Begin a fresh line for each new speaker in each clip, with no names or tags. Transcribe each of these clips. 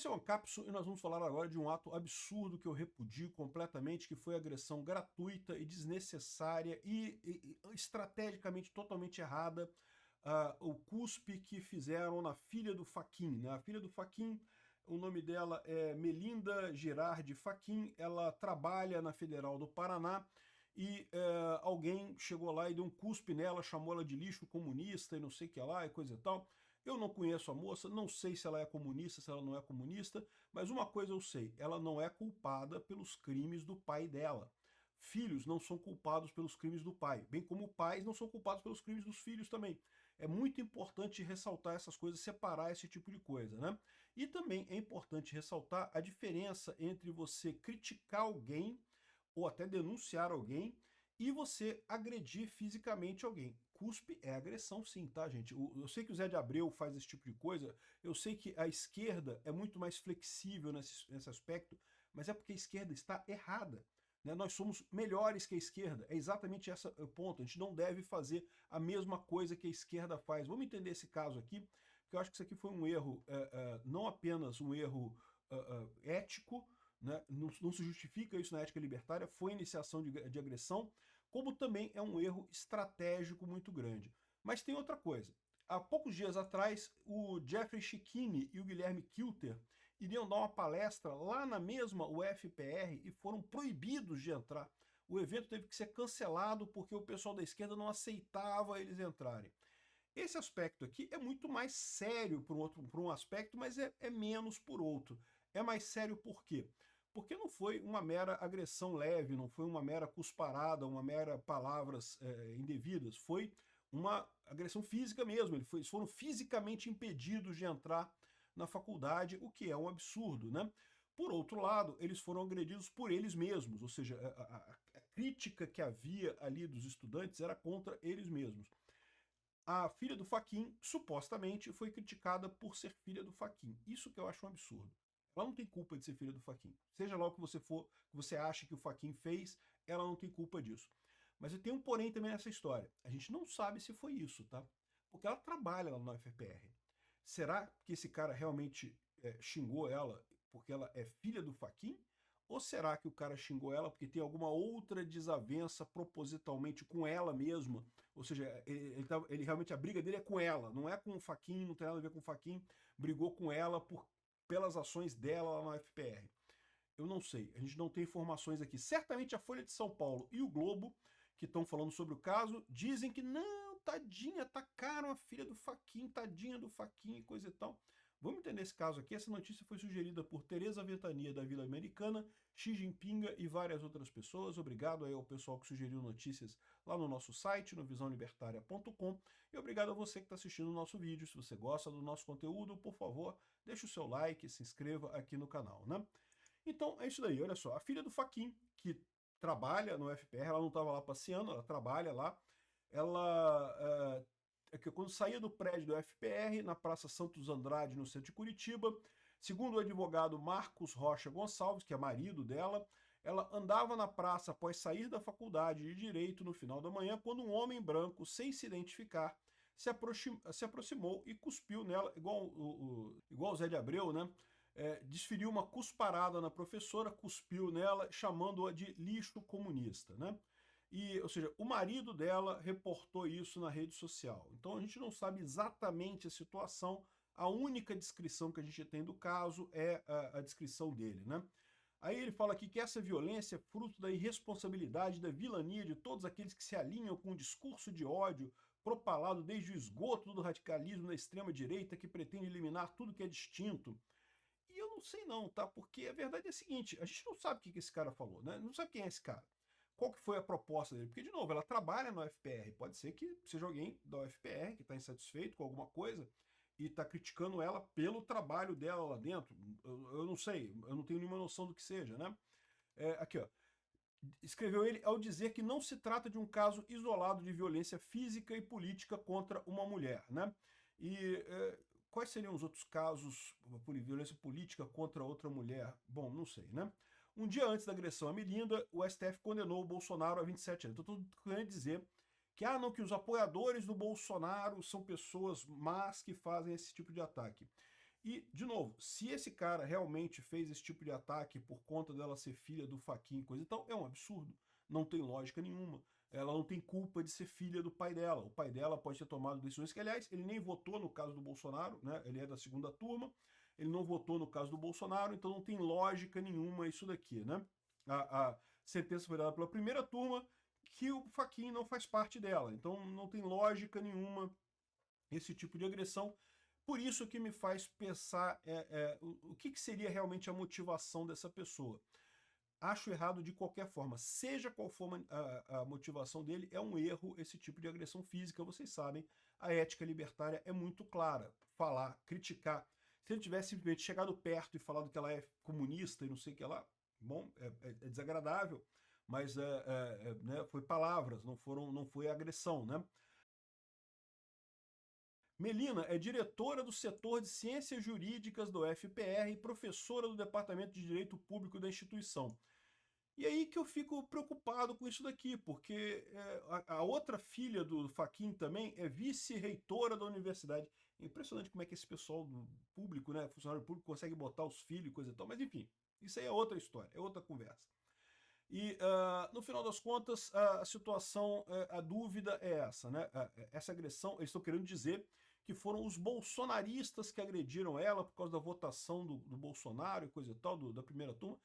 Esse é o Ancapsu e nós vamos falar agora de um ato absurdo que eu repudio completamente, que foi a agressão gratuita e desnecessária e estrategicamente totalmente errada, o cuspe que fizeram na filha do Fachin, né? A filha do Fachin, o nome dela é Melinda Girardi Fachin, ela trabalha na Federal do Paraná e alguém chegou lá e deu um cuspe nela, chamou ela de lixo comunista e não sei o que lá e coisa e tal. Eu não conheço a moça, não sei se ela é comunista, se ela não é comunista, mas uma coisa eu sei, ela não é culpada pelos crimes do pai dela. Filhos não são culpados pelos crimes do pai, bem como pais não são culpados pelos crimes dos filhos também. É muito importante ressaltar essas coisas, separar esse tipo de coisa, né? E também é importante ressaltar a diferença entre você criticar alguém ou até denunciar alguém e você agredir fisicamente alguém. Cuspe é agressão sim, tá, gente? Eu sei que o Zé de Abreu faz esse tipo de coisa, eu sei que a esquerda é muito mais flexível nesse aspecto, mas é porque a esquerda está errada. Né? Nós somos melhores que a esquerda, é exatamente esse o ponto. A gente não deve fazer a mesma coisa que a esquerda faz. Vamos entender esse caso aqui, porque eu acho que isso aqui foi um erro, não apenas um erro ético, né? Não se justifica isso na ética libertária, foi iniciação de agressão, como também é um erro estratégico muito grande. Mas tem outra coisa. Há poucos dias atrás, o Jeffrey Schickini e o Guilherme Kilter iriam dar uma palestra lá na mesma UFPR e foram proibidos de entrar. O evento teve que ser cancelado porque o pessoal da esquerda não aceitava eles entrarem. Esse aspecto aqui é muito mais sério por um aspecto, mas é menos por outro. É mais sério por quê? Porque não foi uma mera agressão leve, não foi uma mera cusparada, uma mera palavras indevidas, foi uma agressão física mesmo, eles foram fisicamente impedidos de entrar na faculdade, o que é um absurdo, né? Por outro lado, eles foram agredidos por eles mesmos, ou seja, a crítica que havia ali dos estudantes era contra eles mesmos. A filha do Fachin, supostamente, foi criticada por ser filha do Fachin. Isso que eu acho um absurdo. Ela não tem culpa de ser filha do Fachin. Seja lá o que você for, que você acha que o Fachin fez, ela não tem culpa disso. Mas eu tenho um porém também nessa história. A gente não sabe se foi isso, tá? Porque ela trabalha lá na UFPR. Será que esse cara realmente xingou ela porque ela é filha do Fachin? Ou será que o cara xingou ela porque tem alguma outra desavença propositalmente com ela mesma? Ou seja, ele realmente a briga dele é com ela, não é com o Fachin, não tem nada a ver com o Fachin, brigou com ela pelas ações dela lá na FPR. Eu não sei, a gente não tem informações aqui. Certamente a Folha de São Paulo e o Globo, que estão falando sobre o caso, dizem que não, tadinha, tacaram a filha do Fachin, tadinha do Fachin e coisa e tal. Vamos entender esse caso aqui. Essa notícia foi sugerida por Tereza Ventania, da Vila Americana, Xi Jinping e várias outras pessoas. Obrigado aí ao pessoal que sugeriu notícias lá no nosso site, no visãolibertaria.com. E obrigado a você que está assistindo o nosso vídeo. Se você gosta do nosso conteúdo, por favor, deixe o seu like, se inscreva aqui no canal, né? Então é isso daí, olha só. A filha do Fachin, que trabalha no FPR, ela não estava lá passeando, ela trabalha lá. Ela que quando saía do prédio do FPR, na Praça Santos Andrade, no centro de Curitiba, segundo o advogado Marcos Rocha Gonçalves, que é marido dela, ela andava na praça após sair da faculdade de Direito no final da manhã, quando um homem branco, sem se identificar, se aproximou e cuspiu nela, igual o Zé de Abreu, né? Desferiu uma cusparada na professora, cuspiu nela, chamando-a de lixo comunista, né? E, ou seja, o marido dela reportou isso na rede social. Então a gente não sabe exatamente a situação, a única descrição que a gente tem do caso é a descrição dele, né? Aí ele fala aqui que essa violência é fruto da irresponsabilidade, da vilania de todos aqueles que se alinham com o discurso de ódio propalado desde o esgoto do radicalismo da extrema-direita que pretende eliminar tudo que é distinto. E eu não sei não, tá? Porque a verdade é a seguinte, a gente não sabe o que esse cara falou, né? Não sabe quem é esse cara. Qual que foi a proposta dele? Porque, de novo, ela trabalha no UFPR. Pode ser que seja alguém da UFPR que está insatisfeito com alguma coisa e está criticando ela pelo trabalho dela lá dentro. Eu não sei, eu não tenho nenhuma noção do que seja, né? Aqui, ó. Escreveu ele ao dizer que não se trata de um caso isolado de violência física e política contra uma mulher, né? E quais seriam os outros casos por violência política contra outra mulher? Bom, não sei, né? Um dia antes da agressão à Melinda, o STF condenou o Bolsonaro a 27 anos. Então, estou querendo dizer que, não, que os apoiadores do Bolsonaro são pessoas más que fazem esse tipo de ataque. E, de novo, se esse cara realmente fez esse tipo de ataque por conta dela ser filha do Fachin e coisa e tal, é um absurdo. Não tem lógica nenhuma. Ela não tem culpa de ser filha do pai dela. O pai dela pode ter tomado decisões que, aliás, ele nem votou no caso do Bolsonaro, né? Ele é da segunda turma, ele não votou no caso do Bolsonaro, então não tem lógica nenhuma isso daqui, né? A sentença foi dada pela primeira turma, que o Fachin não faz parte dela. Então não tem lógica nenhuma esse tipo de agressão. Por isso que me faz pensar o que seria realmente a motivação dessa pessoa. Acho errado de qualquer forma. Seja qual for a motivação dele, é um erro esse tipo de agressão física. Vocês sabem, a ética libertária é muito clara. Falar, criticar. Se ele tivesse simplesmente chegado perto e falado que ela é comunista e não sei o que lá, bom, é desagradável, mas né, foi palavras, não foi agressão, né? Melina é diretora do setor de Ciências Jurídicas do FPR e professora do Departamento de Direito Público da instituição. E aí que eu fico preocupado com isso daqui, porque a outra filha do Fachin também é vice-reitora da universidade. É impressionante como é que esse pessoal do público, né, funcionário público, consegue botar os filhos e coisa e tal, mas enfim, isso aí é outra história, é outra conversa. E, no final das contas, a situação, a dúvida é essa, né? Essa agressão, eles estão querendo dizer que foram os bolsonaristas que agrediram ela por causa da votação do Bolsonaro e coisa e tal, da primeira turma.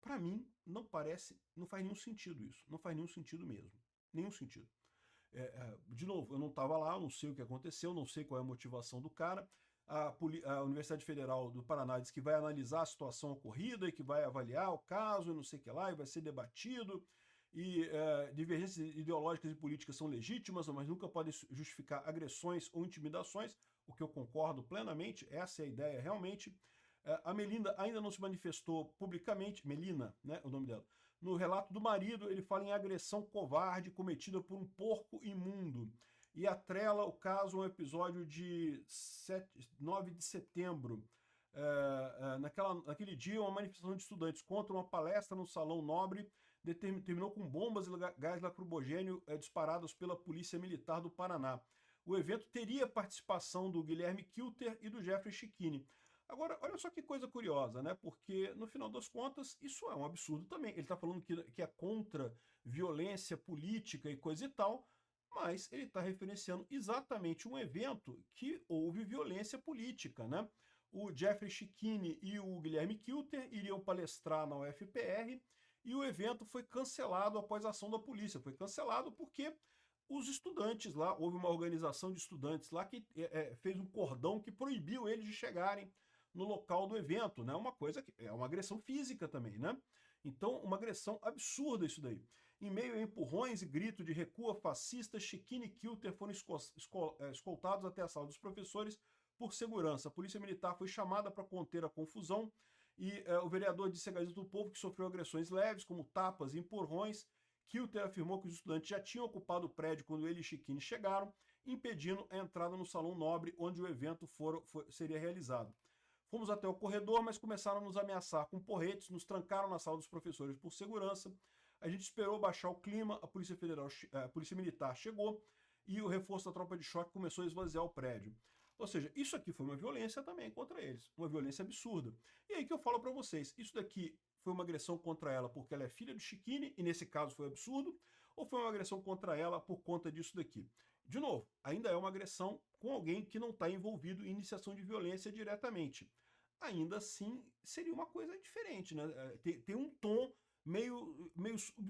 Para mim, não parece, não faz nenhum sentido isso. Não faz nenhum sentido mesmo. Nenhum sentido. De novo, eu não estava lá, eu não sei o que aconteceu, não sei qual é a motivação do cara. A Universidade Federal do Paraná diz que vai analisar a situação ocorrida e que vai avaliar o caso e não sei o que lá, e vai ser debatido. E divergências ideológicas e políticas são legítimas, mas nunca podem justificar agressões ou intimidações, o que eu concordo plenamente, essa é a ideia realmente. A Melinda ainda não se manifestou publicamente, Melina, né, o nome dela. No relato do marido, ele fala em agressão covarde cometida por um porco imundo e atrela o caso a um episódio de 9 de setembro. Naquele dia, uma manifestação de estudantes contra uma palestra no Salão Nobre terminou com bombas e gás lacrimogênio disparados pela Polícia Militar do Paraná. O evento teria participação do Guilherme Kilter e do Jeffrey Schichini. Agora, olha só que coisa curiosa, né? Porque, no final das contas, isso é um absurdo também. Ele está falando que é contra violência política e coisa e tal, mas ele está referenciando exatamente um evento que houve violência política, né? O Jeffrey Schichini e o Guilherme Kilter iriam palestrar na UFPR e o evento foi cancelado após a ação da polícia. Foi cancelado porque os estudantes lá, houve uma organização de estudantes lá que fez um cordão que proibiu eles de chegarem no local do evento, né? Uma coisa que é uma agressão física também, né? Então, uma agressão absurda isso daí. Em meio a empurrões e grito de recua fascista, Schichini e Kilter foram escoltados até a sala dos professores por segurança. A polícia militar foi chamada para conter a confusão e o vereador disse à Gazeta do Povo que sofreu agressões leves, como tapas e empurrões. Kilter afirmou que os estudantes já tinham ocupado o prédio quando ele e Schichini chegaram, impedindo a entrada no Salão Nobre, onde o evento seria realizado. Fomos até o corredor, mas começaram a nos ameaçar com porretes, nos trancaram na sala dos professores por segurança. A gente esperou baixar o clima, a Polícia Militar chegou e o reforço da tropa de choque começou a esvaziar o prédio. Ou seja, isso aqui foi uma violência também contra eles, uma violência absurda. E aí que eu falo para vocês, isso daqui foi uma agressão contra ela porque ela é filha do Schichini, e nesse caso foi absurdo, ou foi uma agressão contra ela por conta disso daqui? De novo, ainda é uma agressão com alguém que não está envolvido em iniciação de violência diretamente. Ainda assim, seria uma coisa diferente, né? Tem um tom meio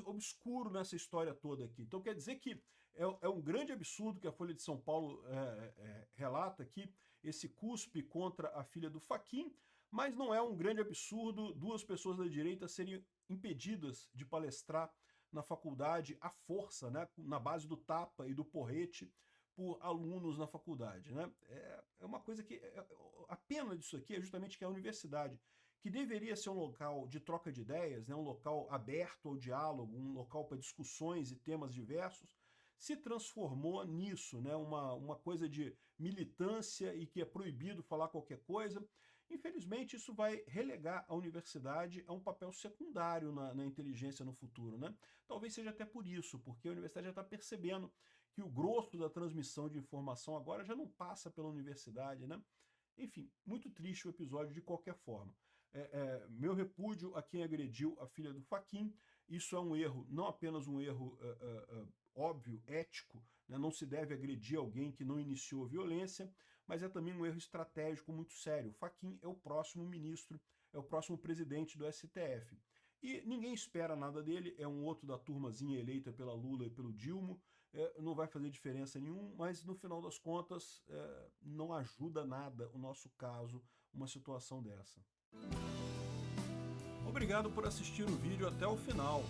obscuro nessa história toda aqui. Então quer dizer que é um grande absurdo que a Folha de São Paulo relata aqui, esse cuspe contra a filha do Fachin, mas não é um grande absurdo duas pessoas da direita serem impedidas de palestrar na faculdade à força, né, na base do tapa e do porrete, por alunos na faculdade, né? É uma coisa que... a pena disso aqui é justamente que a universidade, que deveria ser um local de troca de ideias, né, um local aberto ao diálogo, um local para discussões e temas diversos, se transformou nisso, né, uma coisa de militância e que é proibido falar qualquer coisa. Infelizmente, isso vai relegar a universidade a um papel secundário na inteligência no futuro, né? Talvez seja até por isso, porque a universidade já está percebendo que o grosso da transmissão de informação agora já não passa pela universidade, né? Enfim, muito triste o episódio de qualquer forma. Meu repúdio a quem agrediu a filha do Fachin. Isso é um erro, não apenas um erro óbvio, ético, né? Não se deve agredir alguém que não iniciou violência, mas é também um erro estratégico muito sério. O Fachin é o próximo ministro, é o próximo presidente do STF. E ninguém espera nada dele, é um outro da turmazinha eleita pela Lula e pelo Dilma, não vai fazer diferença nenhuma, mas no final das contas não ajuda nada o nosso caso, uma situação dessa. Obrigado por assistir o vídeo até o final.